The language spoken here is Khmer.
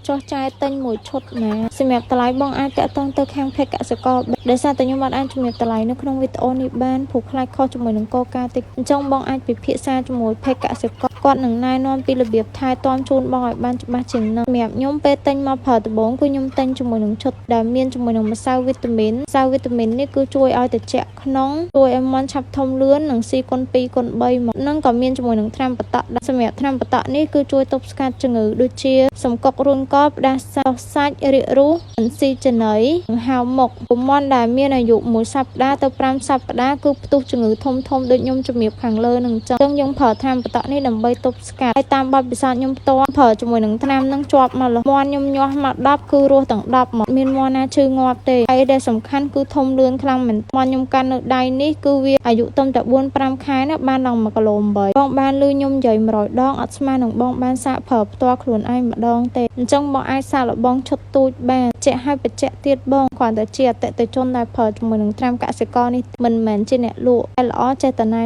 ចោះចាយទិញមួយឈុតណាសម្រាប់តម្លៃបងអាចតាក់ទងទៅខាងភេកកសិករដោយសារតែខ្ញុំអាចជំរាបតម្លៃនៅក្នុងវីដេអូនេះបានព្រោះខ្លាចខុសជាមួយនឹងកលការតិចអញ្ចឹងបងអាចពិភាក្សាជាមួយភេកកសិករគាត់នឹងណែនាំពីរបៀបថែទាំជូនបងឲ្យបានច្បាស់ជាងនឹងសម្រាប់ខ្ញុំពេលទិញមកប្រើដំបូងគឺខ្ញុំទិញជាមួយនឹងឈុតដែលមានជាមួយនឹងម្សៅវីតាមីននេះគឺជួយឲ្យត្រជាក់ក្នុងជួយឲ្យមាន់ឆាប់ធំលឿននិងស៊ីគុណ2គុណ3មកនឹងក៏មានជាមួយនឹងថ្នាំបតក់សម្រាប់ថ្នាំបតក់នេះគឺជួយទប់ស្កាត់ជំងឺដូចជាសម្កុករួនកផ្ដាសាច់រាករូសអន្ស៊ីចំណីនិងហៅមុខពមាន់ដែលមានអាយុ1សប្តាហ៍ទៅ5សប្តាហ៍គឺផ្ទុះជំងឺធំដូចខ្ញុំជំរាបខាងលើនឹងអញ្ចឹងយើងប្រើថ្នាំបតក់នេះដើម្បីទប់ស្កាត់ហើយតាមបទពិសោធន៍ខ្ញុំផ្ទាល់ប្រើជាមួយនឹងថ្នាំនឹងជាប់មកមាន់ខ្ញុំញាស់មក10គឺរស់ទាំង10មកមានមាន់ណាឈឺងាប់ទេហើយដែលសំខាន់គឺធំលឿនខ្លាំងមែនមាន់ខ្ញុំកាន់នៅដៃនេះគឺវាអាយុត្រឹមតែ4-5ខែណាបានដល់1គីឡូ8បងបានលឺខ្ញុំនិយាយ100ដងអត់ស្មើនឹងបងបានសាកប្រើផ្ទាល់ខ្លួនឯងម្ដងទេអញ្ចឹងបងអាចសាកល្បងឈុតទូចបានជាក់ឲ្យបច្ចៈទៀតបងគ្រាន់តែជាអតិថិជនដែលប្រើជាមួយនឹងថ្នាំកសិករនេះមិនមែនជាអ្នកលក់តែល្អចេះតែណែ